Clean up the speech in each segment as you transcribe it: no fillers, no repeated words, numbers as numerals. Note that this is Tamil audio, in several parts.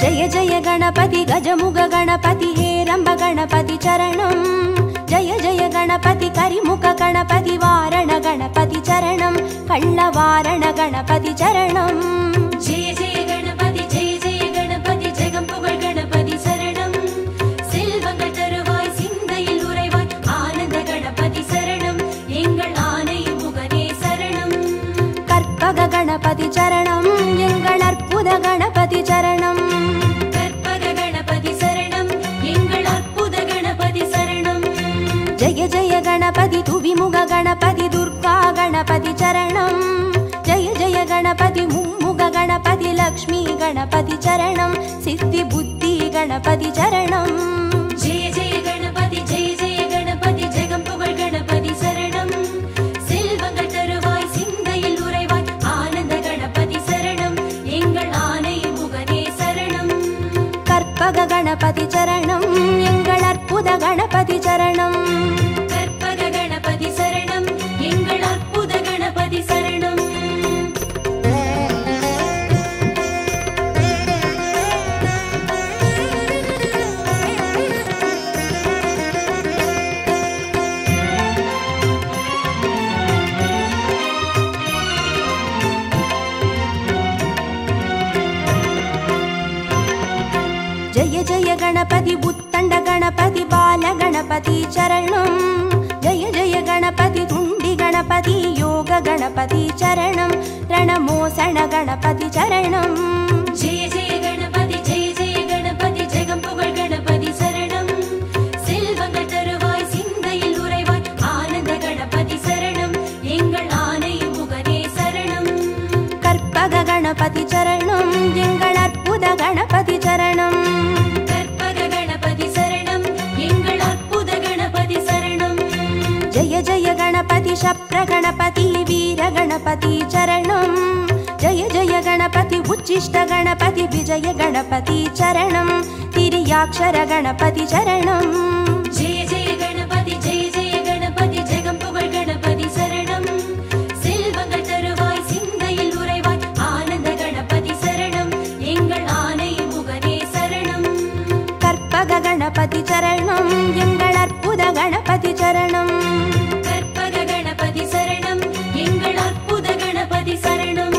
जय जय गणपति गजमुग गणपति हेरंब गणपति चरणं जय जय गणपति करिमुख गणपति वारण गणपति चरणं कल्लवारण गणपति चरणं जय जय गणपति जगम्पुगळ गणपति शरणं செல்வங்கள் தருவாய் சிந்தையில் உறைவாய் ஆனந்த கணபதி சரணம் எங்கள் ஆனை முகனே சரணம் கற்பக गणपति चरणं எங்கள் அற்புத गणपति चरणं கற்பக கணபதி சரணம் எங்கள் அற்புத கணபதி சரணம் जय जय गणपति तुविमुग गणपति दुर्गा गणपति चरणं जय जय गणपति मुम्मुग गणपति लक्ष्मी गणपति चरणं सिद्धि बुद्धि गणपति चरणं जय जय गणपति जगम्पुगळ गणपति शरणं செல்வங்கள் தருவாய் சிந்தையில் உறைவாய் ஆனந்த கணபதி சரணம் எங்கள் ஆனை முகனே சரணம் கற்பக गणपति चरणं எங்கள் அற்புத गणपति चरणं கற்பக கணபதி சரணம் எங்கள் அற்புத கணபதி சரணம் जय जय गणपति बुत्तंड गणपति बाल गणपति चरणं जय जय गणपति तुंडी गणपति योग गणपति चरणं रणमोसण गणपति चरणं जय जय गणपति जगम्पुगळ गणपति शरणं செல்வங்கள் தருவாய் சிந்தையில் உறைவாய் ஆனந்த கணபதி சரணம் எங்கள் ஆனை முகனே சரணம் கற்பக गणपति चरणं எங்கள் அற்புத गणपति चरणं கற்பக கணபதி சரணம் எங்கள் அற்புத கணபதி சரணம் जय जय गणपति शप्र गणपति वीर गणपति चरणं जय जय गणपति उच्चिष्ट गणपति विजय गणपति चरणं तिर्याक्षर गणपति चरणं जय जय गणपति जगम्पुगळ गणपति शरणं செல்வங்கள் தருவாய் சிந்தையில் உறைவாய் ஆனந்த கணபதி சரணம் எங்கள் ஆனை முகனே சரணம் கற்பக गणपति चरणं எங்கள் அற்புத गणपति चरणं கற்பக கணபதி சரணம் எங்கள் அற்புத கணபதி சரணம்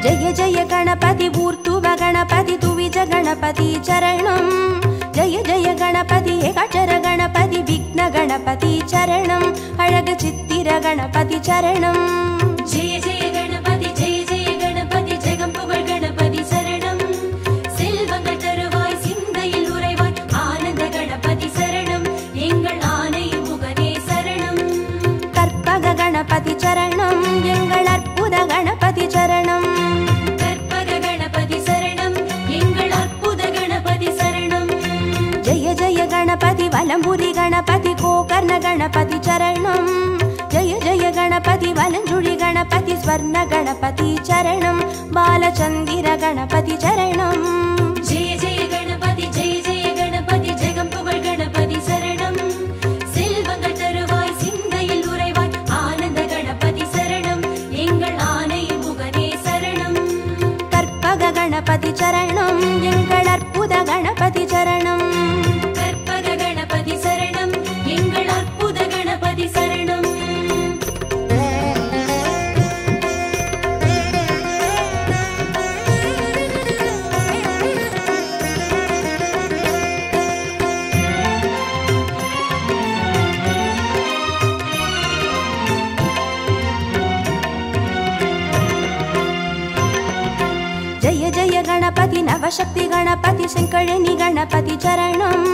जय जय गणपति ऊर्ध्व गणपति तुविज गणपति चरणं जय जय गणपति एकाक्षर गणपति विघ्न गणपति चरणं अळग चित्तिर गणपति चरणं जय जय गणपति जगम्पुगळ गणपति शरणं செல்வங்கள் தருவாய் சிந்தையில் உறைவாய் ஆனந்த கணபதி சரணம் எங்கள் ஆனை முகனே சரணம் கற்பக गणपति चरणं எங்கள் அற்புத गणपति चरणं கற்பக கணபதி சரணம் எங்கள் அற்புத கணபதி சரணம் जय जय गणपति वलंबुरी गणपति गोकर्ण गणपति चरणं जय जय गणपति वलंजुळि गणपति स्वर्ण गणपति चरणं बालचंदिर गणपति चरणं जय जय गणपति जगम्पुगळ गणपति शरणं செல்வங்கள் தருவாய் சிந்தையில் உறைவாய் ஆனந்த கணபதி சரணம் எங்கள் ஆனை முகனே சரணம் கற்பக गणपति चरणं எங்கள் அற்புத गणपति चरणं கற்பக கணபதி சரணம் எங்கள் அற்புத கணபதி சரணம் जय जय गणपति नवशक्ति गणपति शंकरनि गणपति चरणं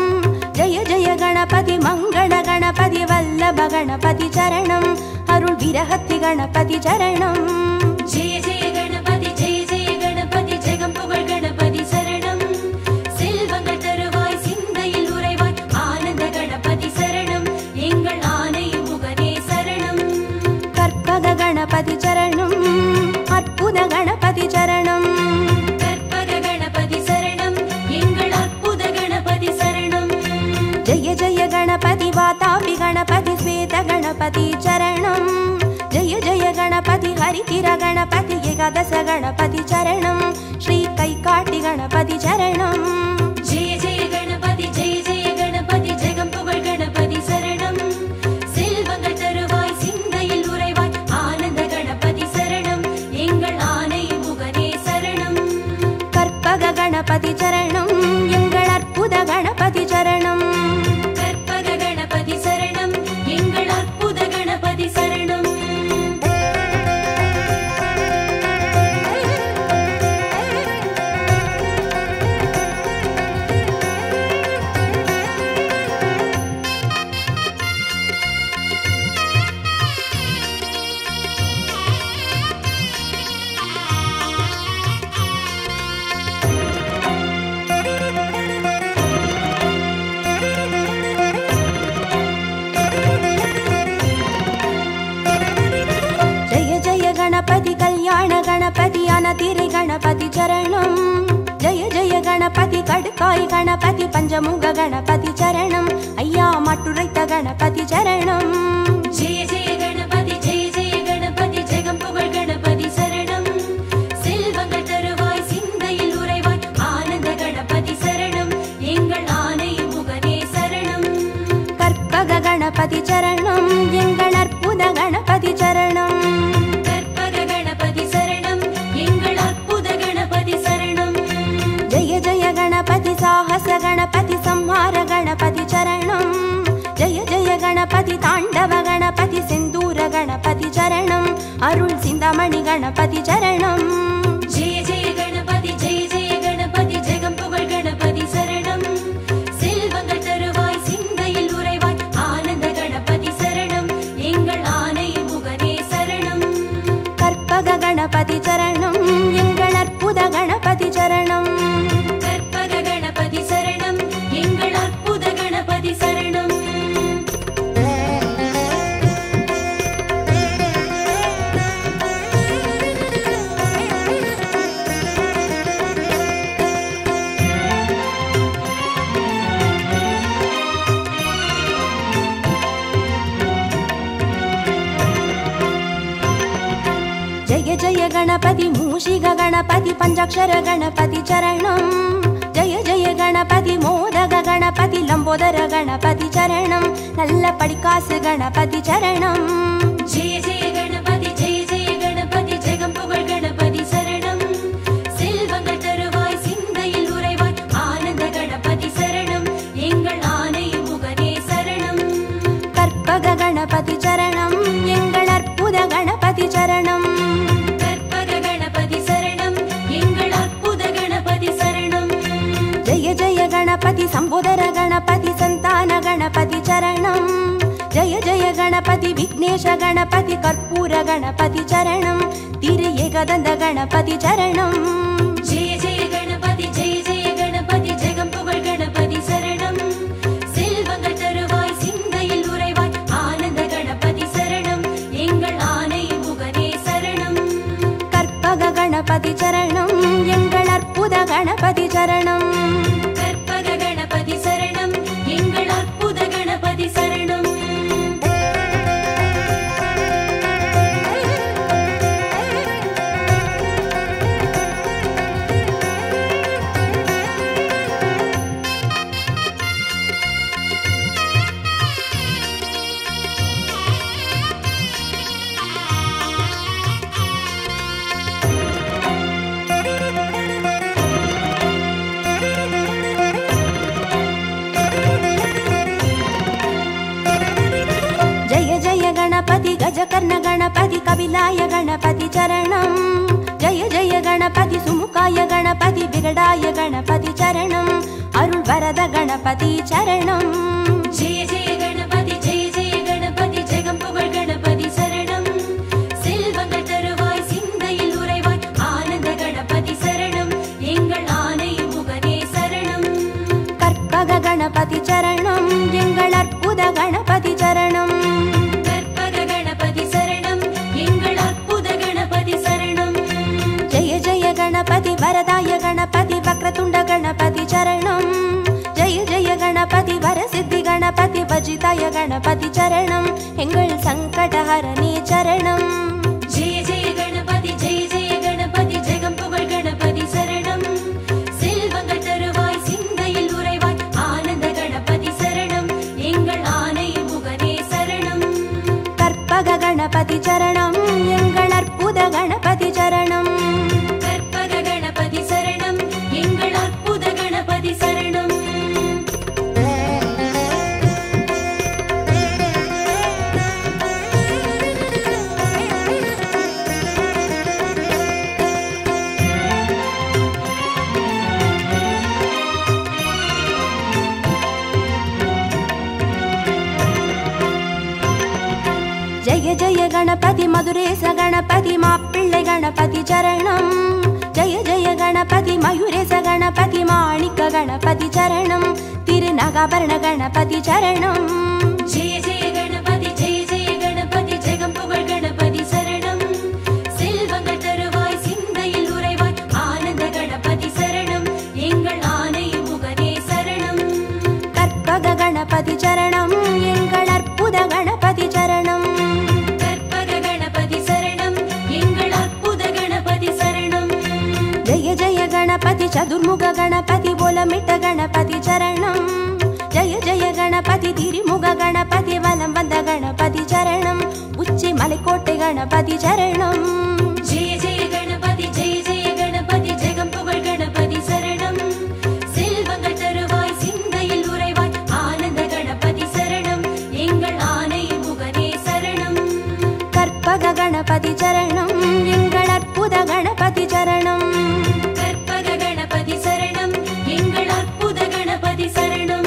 जय जय गणपति मंगल गणपति वल्लभ गणपति चरणं अरुள் विरहति गणपति चरणं जय जय गणपति जगम्पुगळ गणपति शरणं गणपति श्वेत गणपति चरणं जय जय गणपति हरितिर गणपति एकादश गणपति चरणं श्री कैकाटि गणपति चरणं जय जय गणपति जगं पुगळ गणपति शरणं செல்வங்கள் தருவாய் சிந்தையில் உறைவாய் ஆனந்த கணபதி சரணம் எங்கள் ஆனை முகனே சரணம் கற்பக கணபதி சரணம் எங்கள் அற்புத கணபதி சரணம் கற்பக கணபதி சரணம் எங்கள் அற்புத கணபதி சரணம் गणपति कल्याण गणपति अनतिरि गणपति चरणं जय जय गणपति कड़काई गणपति पंचमुग गणपति चरणं अय्या मट्टुरैत्त गणपति चरणं जय जय गणपति जगं पुगळ गणपति शरणं செல்வங்கள் தருவாய் சிந்தையில் உறைவாய் ஆனந்த கணபதி சரணம் எங்கள் ஆனை முகனே சரணம் கற்பக गणपति चरणं எங்கள் அற்புத गणपति चरणं गणपति साहस गणपति संहार गणपति चरणं जय जय गणपति तांडव गणपति सिंदूर गणपति चरणं अरुள் सिंदमणि गणपति चरणं जय जय गणपति जगं पुगळ गणपति शरणं செல்வங்கள் தருவாய் சிந்தையில் உறைவாய் ஆனந்த கணபதி சரணம் எங்கள் ஆனை முகனே சரணம் கற்பக गणपति चरणं எங்கள் அற்புத गणपति चरणं சரணம் எங்கள் அற்புத கணபதி சரணம் जय जय गणपति मूषिक गणपति पंचाक्षर गणपति चरणं जय जय गणपति मोदक गणपति लंबोदर गणपति चरणं नल्ल पडिकासु गणपति चरणं जय जय गणपति जगं पुगळ गणपति शरणं செல்வங்கள் தருவாய் சிந்தையில் உறைவாய் ஆனந்த கணபதி சரணம் எங்கள் ஆனை முகனே சரணம் கற்பக गणपति चरणं எங்கள் அற்புத गणपति चरणं கற்பக கணபதி சரணம் எங்கள் அற்புத கணபதி சரணம் जय जय गणपति संबोधर गणपति संतान गणपति चरणं जय जय गणपति विघ्नेश गणपति कर्पूर गणपति चरणं तिरु एकदन्त गणपति चरणं जय जय गणपति जगं पुगळ गणपति शरणं செல்வங்கள் தருவாய் சிந்தையில் உறைவாய் ஆனந்த கணபதி சரணம் எங்கள் ஆனை முகனே சரணம் கற்பக गणपति चरणं எங்கள் அற்புத गणपति चरणं கற்பக கணபதி சரணம் எங்கள் அற்புத கணபதி சரணம் गणपति गजकर्ण गणपति कपिलाय गणपति चरणं जय जय गणपति सुमुखाय गणपति विगडाय गणपति चरणं अरुள் वरद गणपति चरणं जय जय गणपति जगं पुगळ गणपति शरणं செல்வங்கள் தருவாய் சிந்தையில் உறைவாய் ஆனந்த கணபதி சரணம் எங்கள் ஆனை முகனே சரணம் கற்பக गणपति चरणं எங்கள் அற்புத गणपति चरणं गणपति वरदाय गणपति वक्रतुंड गणपति चरणं जय जय गणपति वरसिद्धि கணபதி சரணம் எங்கள் சங்கடஹரணே சரணம் ஜெய ஜெய கணபதி ஜெய ஜெய கணபதி ஜெகம் புகழ் கணபதி சரணம் செல்வங்கள் தருவாய் சிந்தையில் உறைவாய் ஆனந்த கணபதி சரணம் எங்கள் ஆனை முகனே சரணம் கற்பக கணபதி சரணம் எங்கள் அற்புத கணபதி சரணம் கற்பக கணபதி சரணம் எங்கள் அற்புத கணபதி சரணம் ஜெய ஜெய கணபதி மதுரேச கணபதி மாப்பிள்ளை கணபதி சரணம் ஜெய ஜெய கணபதி மயூரேச கணபதி மாணிக்க கணபதி சரணம் திருநகாபரண கணபதி சரணம் ஜெய ஜெய கணபதி ஜெய ஜெய கணபதி ஜெகம் புகழ் கணபதி சரணம் செல்வங்கள் தருவாய் சிந்தையில் உறைவாய் ஆனந்த கணபதி சரணம் எங்கள் ஆனை முகனே சரணம் கற்பக கணபதி சரணம் எங்கள் அற்புத கணபதி சரணம் கற்பக கணபதி சரணம் எங்கள் அற்புத கணபதி சரணம் ஜெய ஜெய கணபதி சதுர்முக கணபதி போலமிட்ட கணபதி சரணம் ஜெய ஜெய கணபதி திரிமுக கணபதி வலம் வந்த கணபதி சரணம் உச்சி மலைக்கோட்டை கணபதி சரணம் ஜெய ஜெய கணபதி ஜெய ஜெய கணபதி ஜெகம் புகழ் கணபதி சரணம் செல்வங்கள் தருவாய் சிந்தையில் உறைவாய் ஆனந்த கணபதி சரணம் எங்கள் ஆனை முகனே சரணம் கற்பக கணபதி சரணம் எங்கள் அற்புத கணபதி சரணம் கற்பக கணபதி சரணம் எங்கள் அற்புத கணபதி சரணம்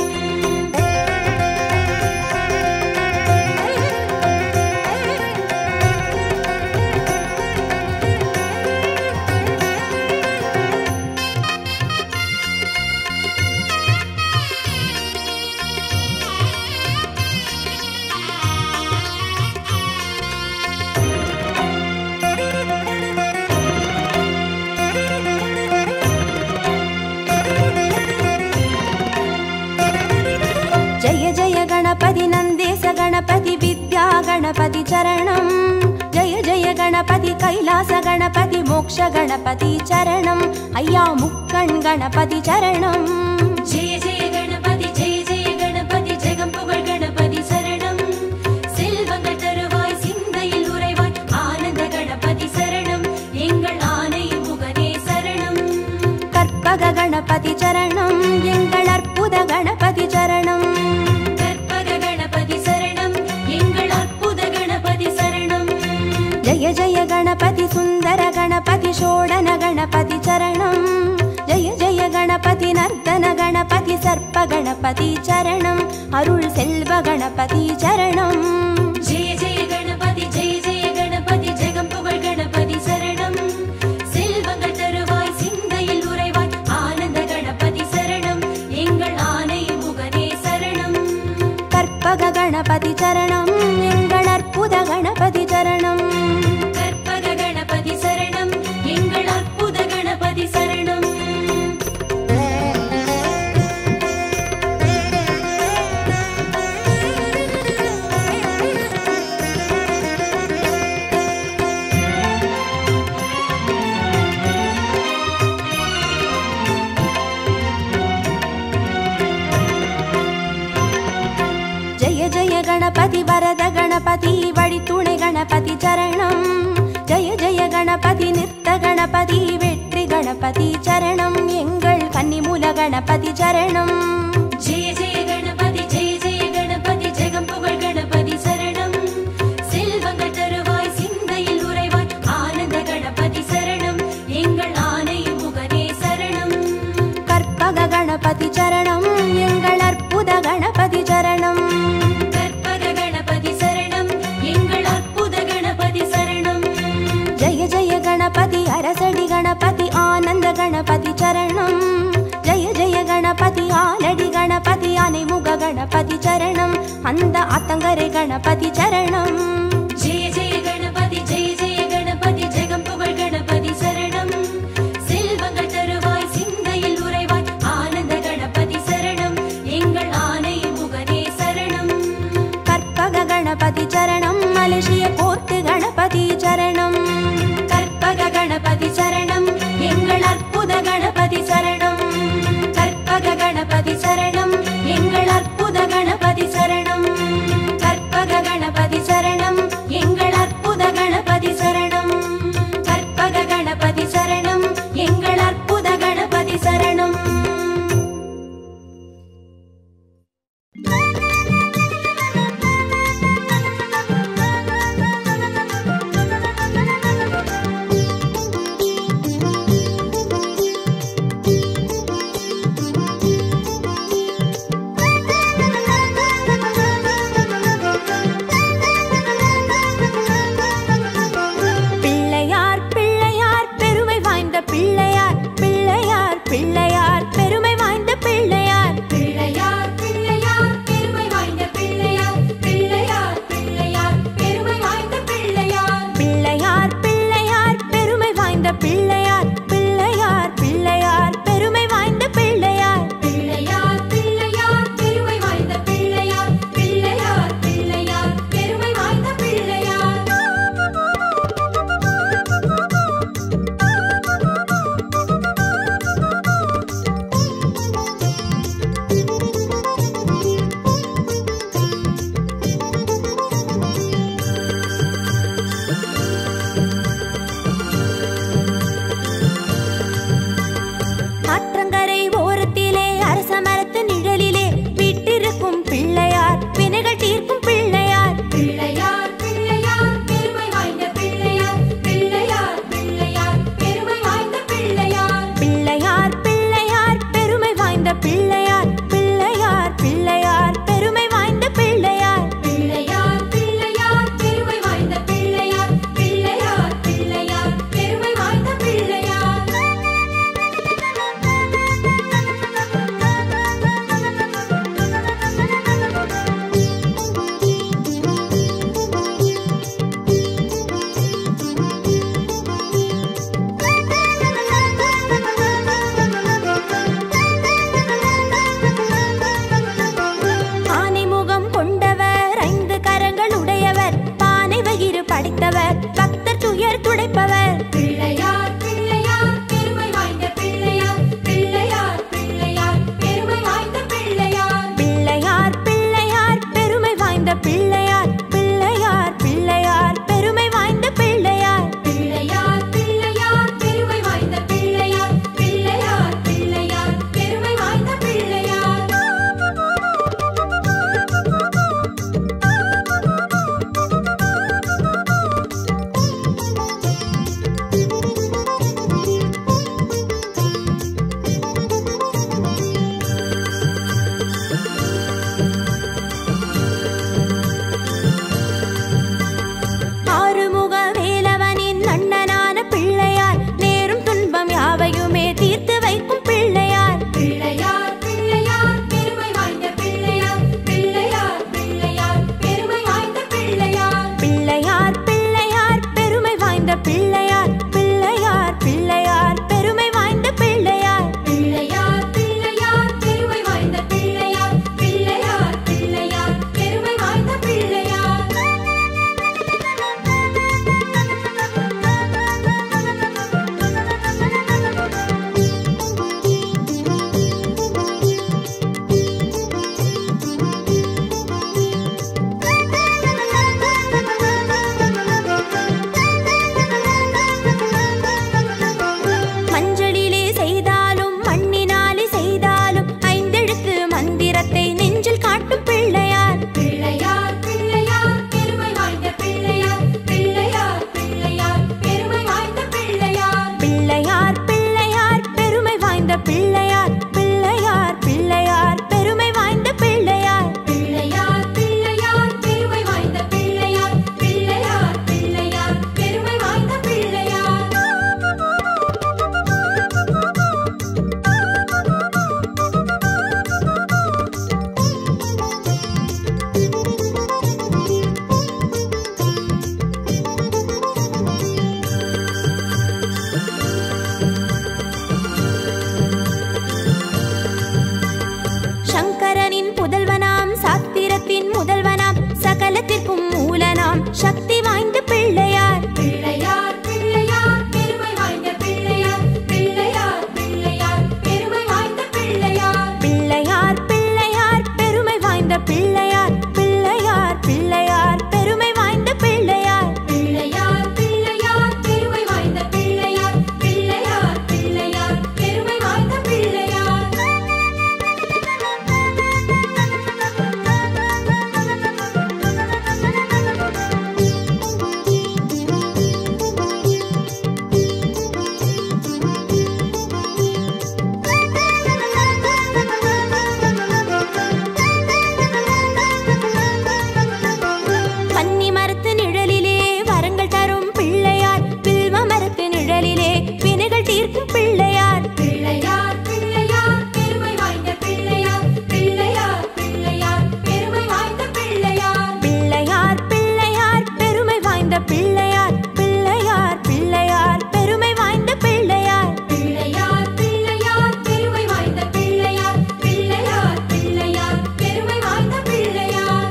ஜெய ஜெய கணபதி நந்தேச கணபதி வித்யா கணபதி சரணம் ஜெய ஜெய கணபதி கைலாச கணபதி மோக்ஷ கணபதி சரணம் ஐயா முக்கண் கணபதி சரணம் ஜெய ஜெய கணபதி ஜெய ஜெய கணபதி ஜெகம் புகழ் கணபதி சரணம் செல்வங்கள் தருவாய் சிந்தையில் உறைவாய் ஆனந்த கணபதி சரணம் எங்கள் ஆனை முகனே சரணம் கற்பக கணபதி சரணம் எங்கள் அற்புத கணபதி சரணம் கற்பக கணபதி சரணம் எங்கள் அற்புத கணபதி சரணம் ஜெய ஜெய கணபதி சுந்தர கணபதி ஷோடன கணபதி சரணம் ஜெய ஜெய கணபதி நர்த்தன கணபதி சர்ப்ப கணபதி சரணம் அருள் செல்வ கணபதி சரணம் ஜெய ஜெய கணபதி ஜெய ஜெய கணபதி ஜெகம் புகழ் கணபதி சரணம் செல்வங்கள் தருவாய் சிந்தையில் உறைவாய் ஆனந்த கணபதி சரணம் எங்கள் ஆனை முகனே சரணம் கற்பக கணபதி சரணம் எங்கள் அற்புத கணபதி சரணம் கற்பக கணபதி சரணம் எங்கள் அற்புத கணபதி சரணம் ஜெய ஜெய கணபதி வரத கணபதி வழித்துணை கணபதி சரணம் ஜெய ஜெய கணபதி நிறுத்த கணபதி வெற்றி கணபதி சரணம் எங்கள் கன்னிமூல கணபதி சரணம் ஜெய ஜெய கணபதி ஜெய ஜெய கணபதி ஜெகம் புகழ் கணபதி சரணம் செல்வங்கள் தருவாய் சிந்தையில் உறைவாய் ஆனந்த கணபதி சரணம் எங்கள் ஆனை முகனே சரணம் கற்பக கணபதி சரணம் எங்கள் அற்புத கணபதி சரணம் கற்பக கணபதி சரணம் எங்கள் அற்புத கணபதி சரணம் ஜெய ஜெய கணபதி அரசடி கணபதி ஆனந்த கணபதி சரணம் ஜெய ஜெய கணபதி ஆலடி கணபதி அனைமுக கணபதி சரணம் அந்த ஆத்தங்கரை கணபதி சரணம் ஜெய ஜெய கணபதி ஜெய ஜெய கணபதி ஜெகம் புகழ் கணபதி சரணம் செல்வங்கள் தருவாய் சிந்தையில் உறைவாய் ஆனந்த கணபதி சரணம் எங்கள் ஆனை முகனே சரணம் சக்தி வாய்ந்த பிள்ளையார். பிள்ளையார் பிள்ளையார் பெருமை வாய்ந்த பிள்ளையார். பிள்ளையார் பிள்ளையார் பெருமை வாய்ந்த பிள்ளையார். பிள்ளையார் பிள்ளையார் பெருமை வாய்ந்த பிள்ளையார். பிள்ளையார் பிள்ளையார் பெருமை வாய்ந்த பிள்ளையார். பிள்ளையார் பிள்ளையார் பெருமை வாய்ந்த பிள்ளையார். பிள்ளையார் பிள்ளையார் பெருமை வாய்ந்த பிள்ளையார். பன்னி மரத்து நிழலிலே வரங்கள் தரும் பிள்ளையார். வில்வ மரத்து நிழலிலே வினைகள் தீர்க்கும் பிள்ளையார். பிள்ளையார் பிள்ளையார் பெருமை வாய்ந்த பிள்ளையார். பிள்ளையார் பிள்ளையார் பெருமை வாய்ந்த பிள்ளையார். பிள்ளையார் பிள்ளையார் பெருமை வாய்ந்த பிள்ளையார். பிள்ளையார் பிள்ளையார் பெருமை வாய்ந்த பிள்ளையார். பிள்ளையார் பிள்ளையார் பெருமை வாய்ந்த பிள்ளையார். பிள்ளையார் பிள்ளையார் பெருமை வாய்ந்த பிள்ளையார்.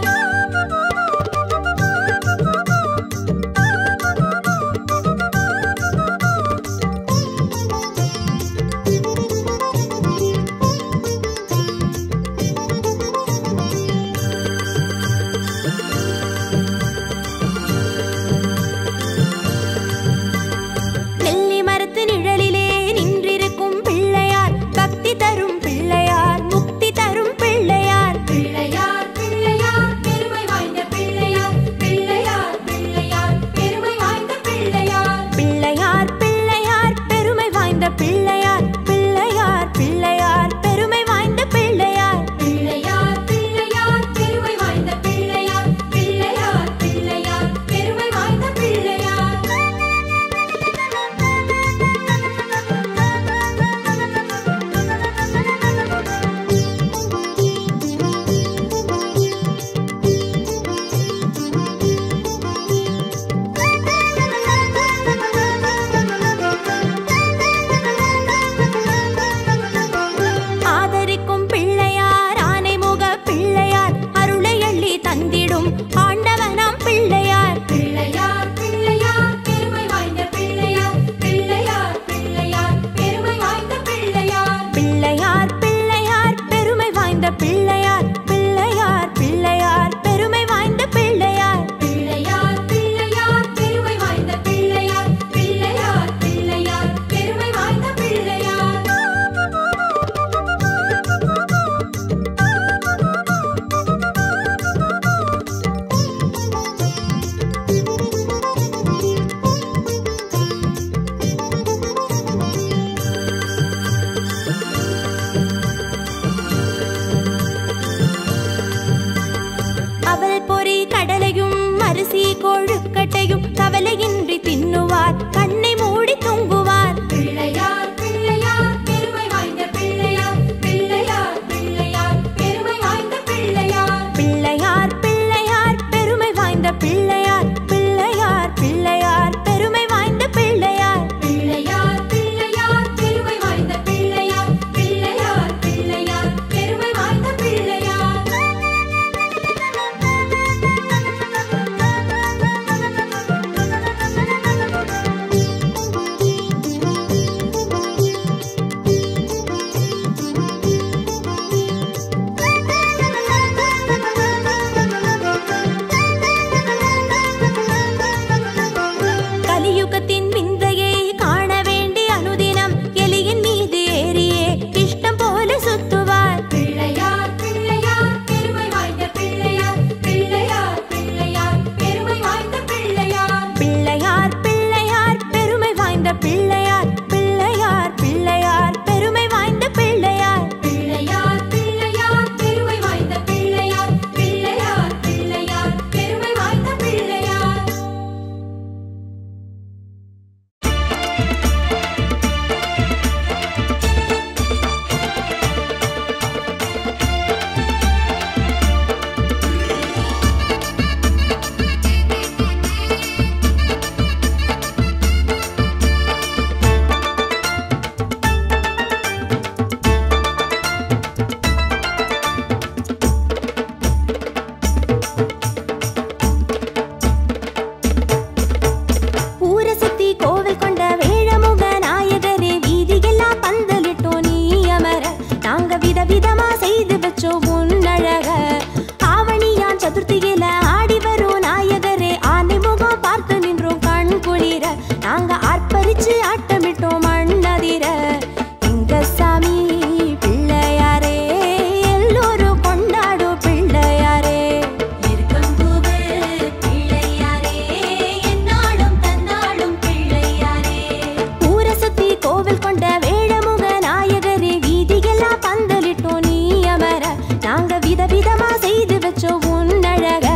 நெல்லி மரத்து நிழலிலே நின்றிருக்கும் பிள்ளையார். பக்தி தரும் பிள்ளையார். முக்தி தரும் பிள்ளையார். பிள்ளையார் பிள்ளையார் பெருமை வாய்ந்த பிள்ளையார். பிள்ளையார் பிள்ளையார் பெருமை வாய்ந்த பிள்ளையார். பிள்ளையார் பிள்ளையார் பெருமை வாய்ந்த பிள்ளையார். பிள்ளையார் பிள்ளையார் பெருமை வாய்ந்த பிள்ளையார். பிள்ளையார் பிள்ளையார் பெருமை வாய்ந்த பிள்ளையார். பிள்ளையார் பிள்ளையார் பெருமை வாய்ந்த பிள்ளையார். ஆதரிக்கும் பிள்ளையார். ஆனைமுக பிள்ளையார். அருளை அள்ளி தந்திடும் ஆண்டவனாம் பிள்ளையார். பிள்ளையார் பிள்ளையார் பெருமை வாய்ந்த பிள்ளையார். பிள்ளையார் பிள்ளையார் பெருமை வாய்ந்த பிள்ளையார். பிள்ளையார் பிள்ளையார் பெருமை வாய்ந்த பிள்ளையார். பிள்ளையார் பிள்ளையார் பெருமை வாய்ந்த பிள்ளையார். பிள்ளையார் பிள்ளையார் பெருமை வாய்ந்த பிள்ளையார். பிள்ளையார் பிள்ளையார் பெருமை வாய்ந்த பிள்ளையார். அவல் பொறி கடலையும் அரிசி கொழுக்கட்டையும் கவலையின்றி தின்னுவார். கண்ணை மூடி தூங்குவார். பிள்ளையார் பிள்ளையார் பெருமை வாய்ந்த பிள்ளையார். பிள்ளையார் பிள்ளையார் பெருமை வாய்ந்த பிள்ளையார். பிள்ளையார் பிள்ளையார் பெருமை வாய்ந்த பிள்ளையார். பிள்ளையார் பிள்ளையார் பெருமை வாய்ந்த பிள்ளையார். பிள்ளையார் பிள்ளையார் பெருமை வாய்ந்த பிள்ளையார். பிள்ளையார் பிள்ளையார் பெருமை வாய்ந்த பிள்ளையார். விதவிதமா செய்து வச்சோம் உன்னழக. ஆவணியான் சதுர்த்தியில ஆடி வரும் நாயகரே ஆனை முகம் பார்த்து நின்றோம் கண் குளிர. நாங்க ஆர்ப்பரிச்சு ஆட்டமிட்டோம் மண்ணதிர. எங்க சாமி பிள்ளையாரே எல்லோரும் கொண்டாடும் பிள்ளையாரே. இருக்கம்பூவே பிள்ளையாரே என்னாலும் தன்னாலும் பிள்ளையாரே. ஊரை சுத்தி கோவில் கொண்ட வேழமுக நாயகரே வீதியெல்லாம் பந்தலிட்டோம் நீ அமர. நாங்க விதவிதமா செய்து வச்சோம் உன்னழக.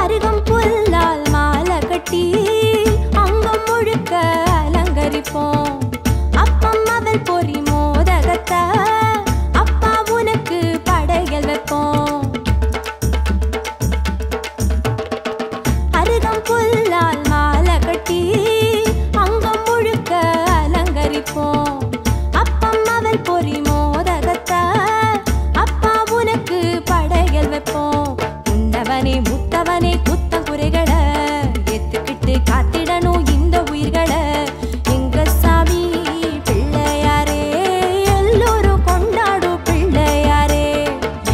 அருகம் புல்லால் மாலை கட்டி அங்கம் முழுக்க அலங்கரிப்போம். அப்பம் அவள் பொறி மோதகத்தை அப்பா உனக்கு படையல் வைப்போம். அருகம் புல்லால் மாலை கட்டி அங்கம் முழுக்க அலங்கரிப்போம். அப்பம் அவள் பொறி மோதகத்தை அப்பா உனக்கு படையல் வைப்போம். உன்னவனே முத்தவனே குத்தம் குறைகளை எத்துக்கிட்டு காத்திடணும் இந்த உயிர்களை. எங்க சாமி பிள்ளையாரே எல்லோரும் கொண்டாடும் பிள்ளையாரே.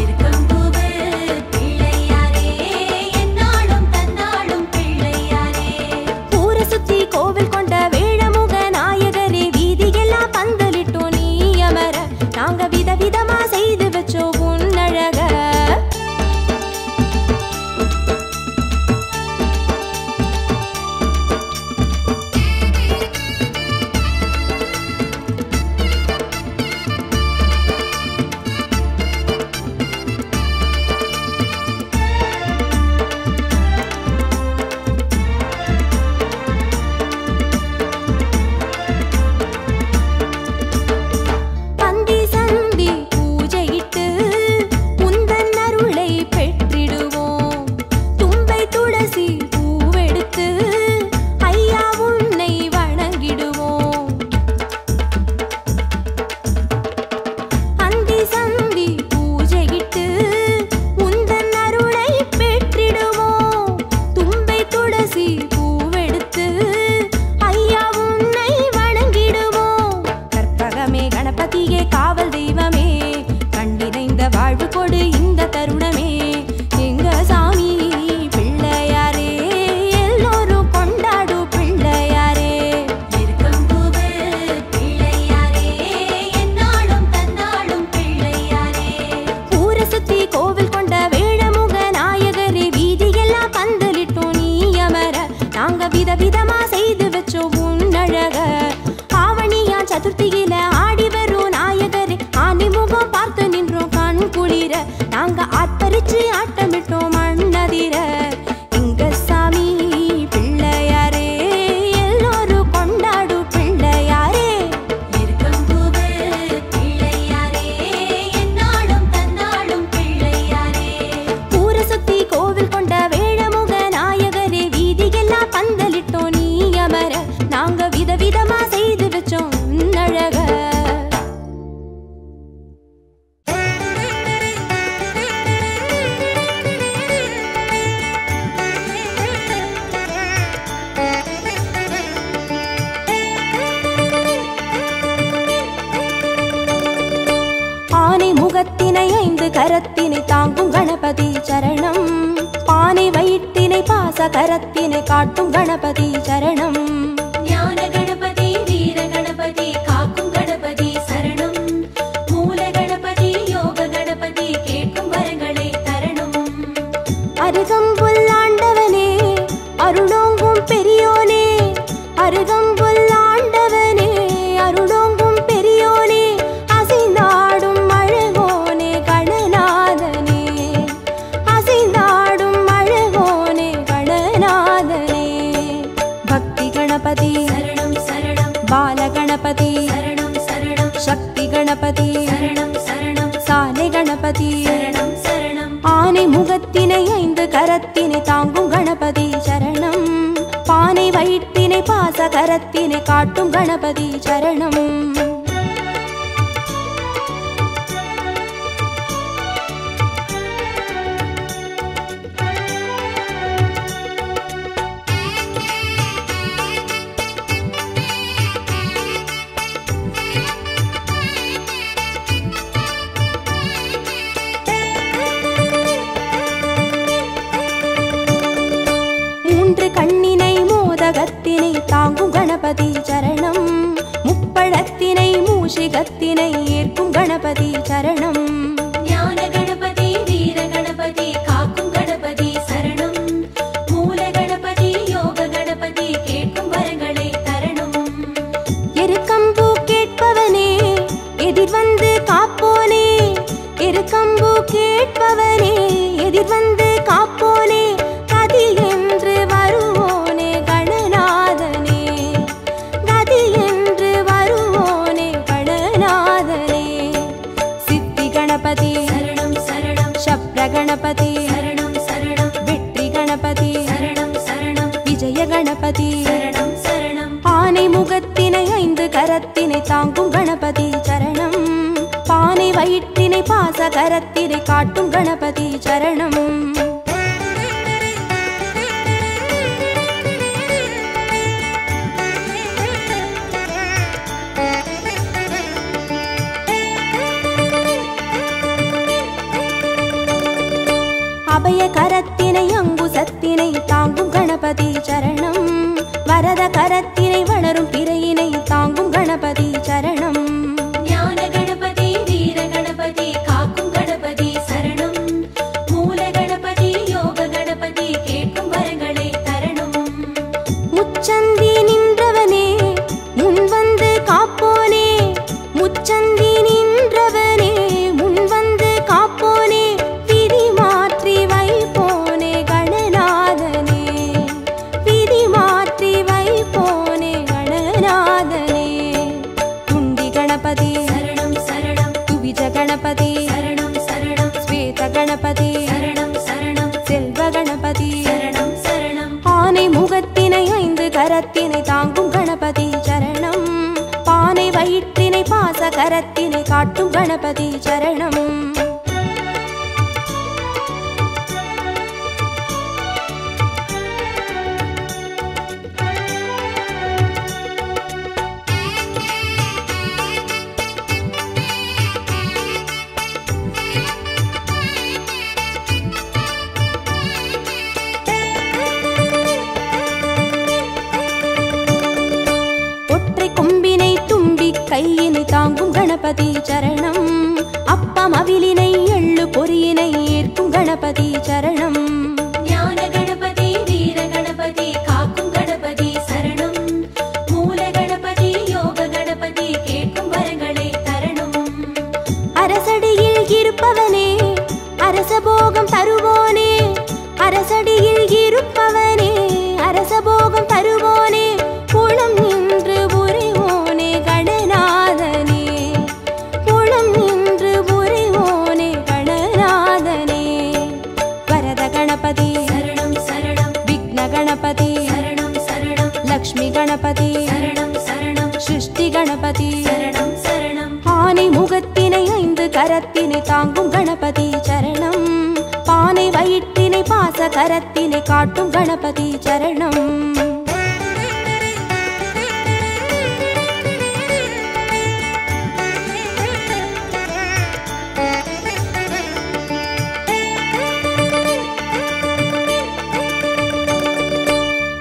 இருக்கம்பூவே பிள்ளையாரே என்னாலும் தன்னாலும் பிள்ளையாரே. ஊரை சுத்தி கோவில் கொண்ட வேழமுக நாயகரே வீதியெல்லாம் பந்தலிட்டோம் நீ அமர. நாங்க விதவிதமா செய்து வச்சோம் உன்னழக. பந்தி சந்தி பூஜையிட்டு உந்தன் அருளை பெற்றிடுவோம். தும்பை துளசி பூவெடுத்து ஐயா உன்னை வணங்கிடுவோம். பந்தி சந்தி பூஜையிட்டு உந்தன் அருளை பெற்றிடுவோம். தும்பை துளசி பூவெடுத்து ஐயா உன்னை வணங்கிடுவோம். கற்பகமே கணபதியே காவல் தெய்வமே கண்டிணைந்த வாழ்வு கொடு இந்த தருணமே. எங்க சாமி பிள்ளையாரே எல்லோரும் கொண்டாடும் பிள்ளையாரே. இருக்கம்பூவே பிள்ளையாரே என்னாலும் தன்னாலும் பிள்ளையாரே. ஊரை சுத்தி கோவில் கொண்ட வேழமுக நாயகரே வீதியெல்லாம் பந்தலிட்டோம் நீ அமர. நாங்க விதவிதமா செய்து வச்சோம் உன்னழக. ஆவணியான் சதுர்த்தியில ஆடி வரும் நாயகரே ஆனை முகம் பார்த்து நின்றோம் கண் குளிர. நாங்க ஆர்ப்பரிச்சு ஆட்டமிட்டோம் மண்ணதிர. எங்க சாமி பிள்ளையாரே எல்லோரும் கொண்டாடும் பிள்ளையாரே. இருக்கம்பூவே பிள்ளையாரே என்னாலும் தன்னாலும் பிள்ளையாரே. ஊரை சுத்தி கோவில் கொண்ட வேழமுக நாயகரே வீதியெல்லாம் பந்தலிட்டோம் நீ அமர. நாங்க விதவிதமா செய்து வச்சோம் உன்னழக. ஆனை முகத்தினை 5 கரத்தினை தாங்கும் கணபதி சரணம். பானை வயிற்றினை பாச கரத்தினை காட்டும் கணபதி சரணம். ஞான கணபதி வீர கணபதி காக்கும் கணபதி சரணம். மூல கணபதி யோக கணபதி கேட்கும் வரங்களை தரணும். அருகம்புல் ஆண்டவனே அருளோங்கும் பெரியோனே. அருகம்புல் ஆண்டவனே அருளோங்கும் பெரியோனே. அசைந்தாடும் அழகோனே கணநாதனே. அசைந்தாடும் அழகோனே கணநாதனே. பக்தி கணபதி சரணம் சரணம். பால கணபதி சரணம் சரணம். சக்தி கணபதி சரணம் சரணம். சாலை கணபதி சரணம் சரணம். ஆனை முகத்தினை 5 கரத்தினை தாங்கும் கணபதி சரணம். பானை வயிற்றினை பாச கரத்தினை காட்டும் கணபதி சரணம். கண்ணினை மோதகத்தினை தாங்கும் கணபதி சரணம். முப்பழத்தினை மூஷிகத்தினை ஏற்கும் கணபதி சரணம். ஞான கணபதி வீர கணபதி காக்கும் கணபதி சரணம். மூல கணபதி யோக கணபதி கேட்கும் வரங்களை தரணும். எருக்கம்பூ கேட்பவனே எதிர் வந்து காப்போனே. எருக்கம்பூ கேட்பவனே எதிர் வந்து காப்போனே. கதி என்று வருவோனே கணநாதனே. கதி என்று வருவோனே கணநாதனே. சித்தி கணபதி சரணம் சரணம். சப்ர கணபதி சரணம் சரணம். வெற்றி கணபதி சரணம் சரணம். விஜய கணபதி சரணம் சரணம். ஆனை முகத்தினை 5 கரத்தினை தாங்கும் கணபதி சரணம். பானை வயிற்றினை பாச கரத்தினை காட்டும் கணபதி சரணம். அபய கரத்தினை அங்குசத்தினை தாங்கும் கணபதி சரணம். வரத கரத்தினை வளரும் பிறையினை தாங்கும் கணபதி சரணம். ஞான கணபதி வீர கணபதி காக்கும் கணபதி சரணம். மூல கணபதி யோக கணபதி கேட்கும் வரங்களை தரணும். முச்சந்தி நின்றவனே முன் வந்து காப்போனே. முச்சந்தி நின்றவனே முன் வந்து காப்போனே. விதி மாற்றி வைப்போனே கணநாதனே. விதி மாற்றி வைப்போனே கணநாதனே. துண்டி கணபதி சரணம் சரணம். துவிஜ கணபதி சரணம் சரணம். ஸ்வேத கணபதி சரணம் சரணம். செல்வ கணபதி சரணம் சரணம். ஆனை முகத்தினை 5 கரத்தினை தாங்கும் கணபதி சரணம். பானை வயிற்றினை பாச கரத்தினை காட்டும் கணபதி சரணம். ஒற்றை கொம்பினை தும்பி கையினை தாங்கும் கணபதி சரணம். அப்பம் அவிலினை எள்ளு பொறியினை ஏற்கும் கணபதி சரணம். ஞான கணபதி வீர கணபதி காக்கும் கணபதி சரணம். மூல கணபதி யோக கணபதி கேட்கும் வரங்களை தரணும். அரசடியில் இருப்பவனே அரசபோகம் தருவோனே. அரசடியில் இருப்பவனே அரசபோகம் தருவோனே. புலம் நின்று புரிவோனே கணநாதனே. புலம் நின்று புரிவோனே கணநாதனே. வரத கணபதி சரணம் சரணம். விக்ன கணபதி சரணம் சரணம். லக்ஷ்மி கணபதி சரணம் சரணம். சிருஷ்டி கணபதி சரணம் சரணம். ஆனை முகத்தினை 5 கரத்தினை தாங்கும் கணபதி சரணம். பானை வயிற்றினை பாச கரத்தினை காட்டும் கணபதி சரணம்.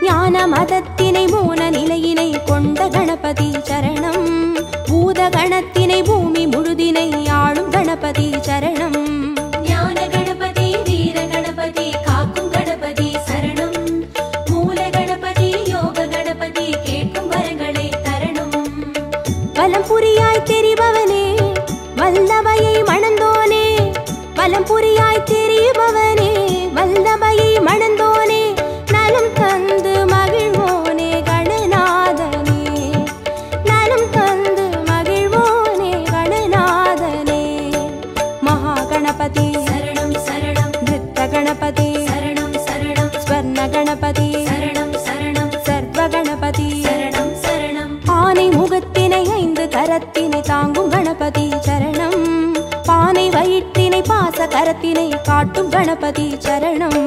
ஞான மதத்தினை மோன நிலையினை கொண்ட கணபதி சரணம். பூத கணத்தினை பூமி முழுதினை ஆளும் கணபதி சரணம். ஞான கணபதி வீர கணபதி காக்கும் கணபதி சரணம். மூல கணபதி யோக கணபதி கேட்கும் வரங்களை தரணும். வலம் புரியாய் தெரிபவனே வல்லபையை மணந்தோனே. வலம் புரியாய் தெரிபவனே வல்லபையை மணந்தோனே. நலம் தந்து மகிழ்வோனே கண கணபதி சரணம் சரணம் சர்வ கணபதி சரணம் சரணம் ஆனை முகத்தினை 5 கரத்தினை தாங்கும் கணபதி சரணம் பானை வயிற்றினை பாச கரத்தினை காட்டும் கணபதி சரணம்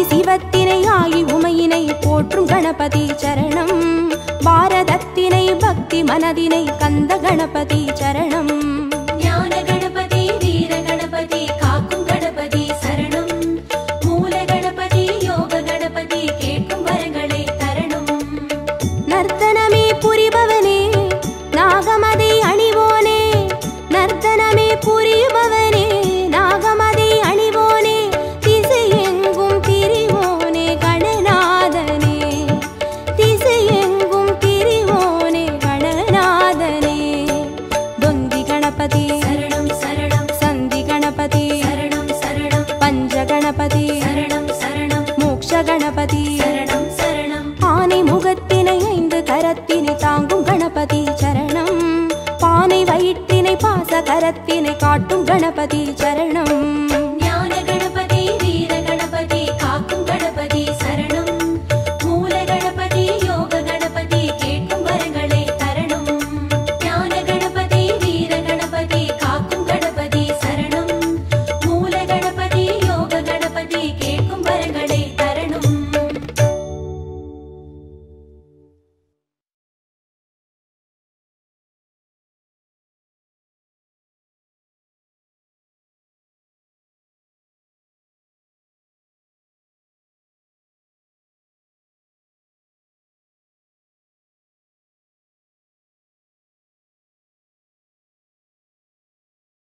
சிவத்தினை ஆகி உமையினை போற்றும் கணபதி சரணம் பாரதத்தினை பக்தி மனதினை கந்த கணபதி சரணம் ஞான கணபதி வீர கணபதி காக்கும் கணபதி சரணம் மூல கணபதி யோக கணபதி கேட்கும் வரங்களை தரணும் நர்த்தனமே புரிபவனே நாகமதை அணிவோனே நர்த்தனமே புரிபவனே நாகமதை அணிவோனே திசையெங்கும் திரிவோனே கணநாதனே திசையெங்கும் திரிவோனே கணநாதனே தொந்தி கணபதி சரணம் சரணம் சந்தி கணபதி சரணம் சரணம் பஞ்ச கணபதி சரணம் சரணம் மோக்ஷ கணபதி சரணம் சரணம் ஆனை முகத்தினை 5 கரத்தினை தாங்கும் கணபதி சரணம் பானை வயிற்றினை பாச கரத்தினை காட்டும் கணபதி சரணம்